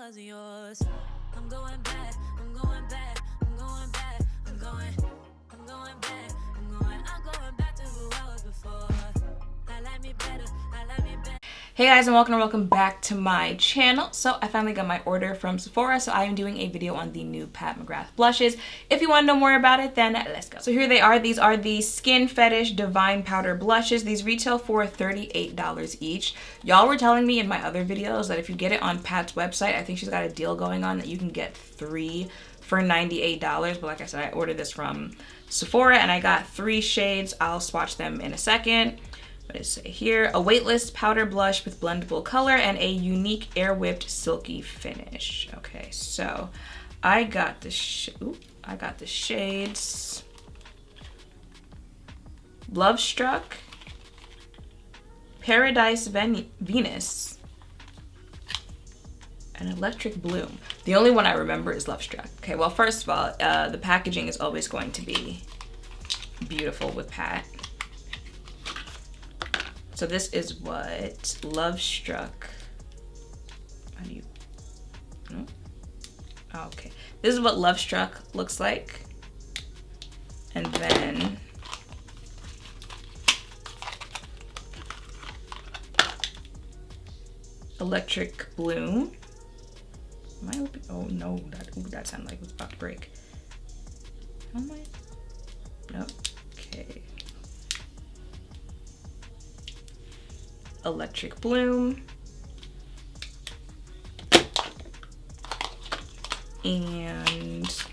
wasn't yours. I'm going back, I'm going back, I'm going back, I'm going back, I'm going back to who I was before. I like me better, I like me better. Hey guys, and welcome back to my channel. So I finally got my order from Sephora, so I am doing a video on the new Pat McGrath blushes. If you want to know more about it, then let's go. So here they are. These are the Skin Fetish Divine Powder Blushes. These retail for $38 each. Y'all were telling me in my other videos that if you get it on Pat's website, I think she's got a deal going on that you can get 3 for $98. But like I said, I ordered this from Sephora and I got 3 shades. I'll swatch them in a second. What does it say here? A weightless powder blush with blendable color and a unique air whipped silky finish. Okay, so I got the shades Love Struck, Paradise Venus, and Electric Bloom. The only one I remember is Love Struck. Okay, well, first of all, the packaging is always going to be beautiful with Pat. So this is what Love Struck, how do you, no? Oh, okay. This is what Love Struck looks like. And then Electric Bloom. Am I open? Oh no, that sounded like it was about to break. How am I? Nope. Okay. Electric Bloom, and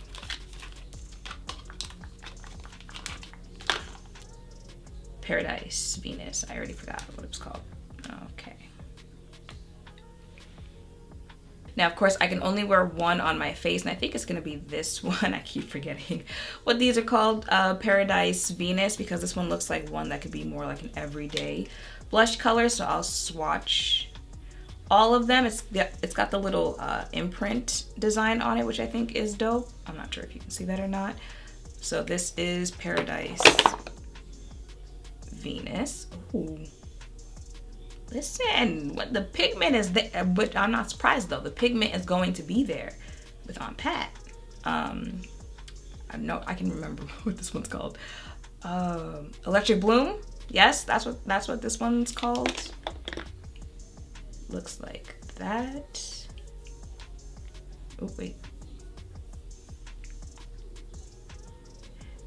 Paradise Venus. I already forgot what it was called. Okay. Now, of course, I can only wear one on my face, and I think it's gonna be this one. I keep forgetting what these are called, Paradise Venus, because this one looks like one that could be more like an everyday blush color. So I'll swatch all of them. It's got the little imprint design on it, which I think is dope. I'm not sure if you can see that or not. So this is Paradise Venus. Ooh. Listen, what the pigment is there, but I'm not surprised though. The pigment is going to be there with on Pat. I know I can remember what this one's called. Electric Bloom. Yes, that's what this one's called. Looks like that. Oh wait.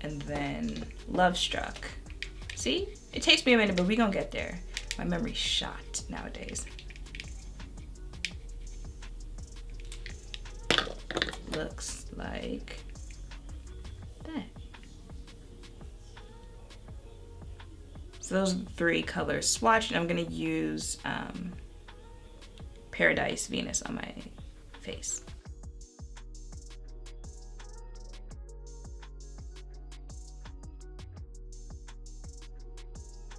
And then Love Struck. See, it takes me a minute, but we gonna get there. My memory's shot nowadays. Looks like that. So those are the 3 colors swatched. I'm gonna use Paradise Venus on my face.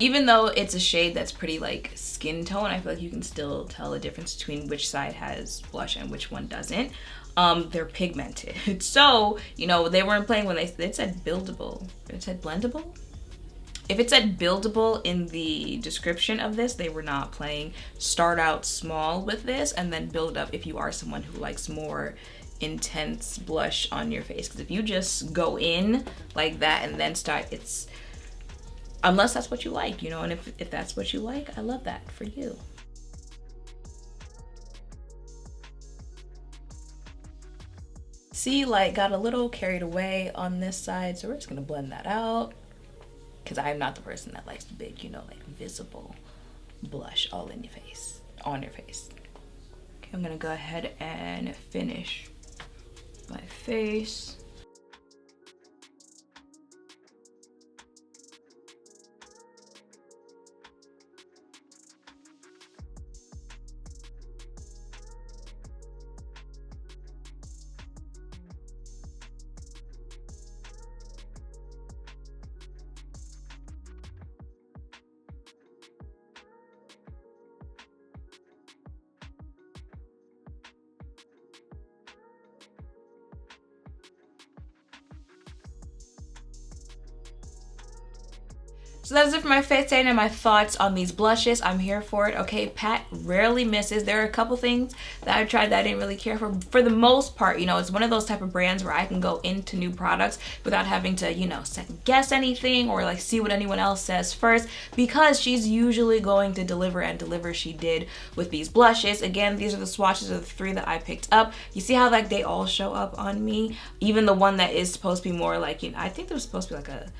Even though it's a shade that's pretty like skin tone, I feel like you can still tell the difference between which side has blush and which one doesn't. They're pigmented. So, you know, they weren't playing when they said buildable. It said blendable? If it said buildable in the description of this, they were not playing. Start out small with this and then build up if you are someone who likes more intense blush on your face. Because if you just go in like that and then start, it's, unless that's what you like, you know, and if that's what you like, I love that for you. See, like, got a little carried away on this side, so we're just gonna blend that out. Because I am not the person that likes the big, you know, like visible blush all in your face, on your face. Okay, I'm gonna go ahead and finish my face. So that's it for my face stain and my thoughts on these blushes. I'm here for it. Okay, Pat rarely misses. There are a couple things that I've tried that I didn't really care for. For the most part, you know, it's one of those type of brands where I can go into new products without having to, you know, second guess anything or like see what anyone else says first, because she's usually going to deliver, and deliver she did with these blushes. Again, these are the swatches of the 3 that I picked up. You see how like they all show up on me? Even the one that is supposed to be more like, you know, I think there's supposed to be like a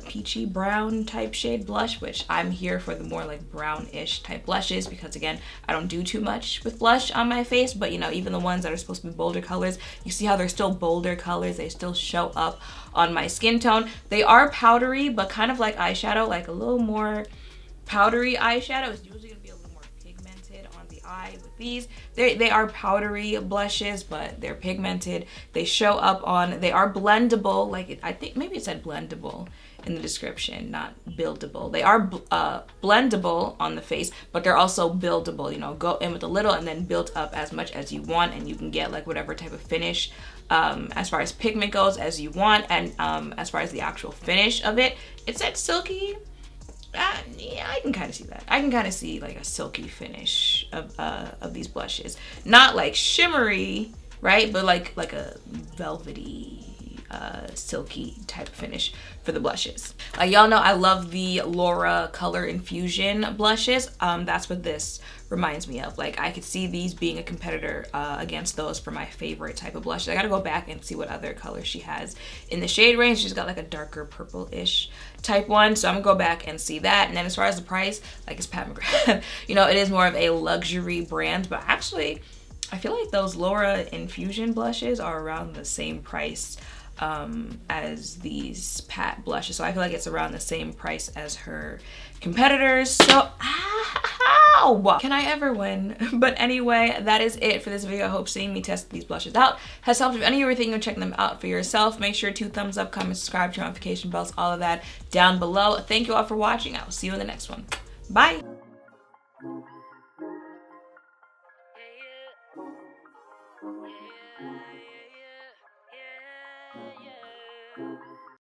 peachy brown type shade blush, which I'm here for the more like brownish type blushes, because again, I don't do too much with blush on my face. But you know, even the ones that are supposed to be bolder colors, you see how they're still bolder colors, they still show up on my skin tone. They are powdery, but kind of like eyeshadow, like a little more powdery eyeshadow is usually gonna be a little more pigmented on the eye. With these, they are powdery blushes, but they're pigmented. They show up on, they are blendable, like I think maybe it said blendable in the description, not buildable. They are blendable on the face, but they're also buildable. You know, go in with a little and then build up as much as you want, and you can get like whatever type of finish as far as pigment goes as you want. And as far as the actual finish of it, it said silky. Yeah, I can kind of see that. I can kind of see like a silky finish of these blushes. Not like shimmery, right? But like a velvety, silky type of finish for the blushes. Y'all know I love the Laura Color Infusion blushes. That's what this reminds me of. Like I could see these being a competitor against those for my favorite type of blushes. I gotta go back and see what other colors she has in the shade range. She's got like a darker purple-ish type one, so I'm gonna go back and see that. And then as far as the price, like it's Pat McGrath. You know, it is more of a luxury brand, but actually I feel like those Laura Infusion blushes are around the same price as these Pat blushes. So I feel like it's around the same price as her competitors. So ow! Can I ever win? But anyway, that is it for this video. I hope seeing me test these blushes out has helped. If any of you are thinking of checking them out for yourself, make sure to thumbs up, comment, subscribe, turn notification bells, all of that down below. Thank you all for watching. I will see you in the next one. Bye!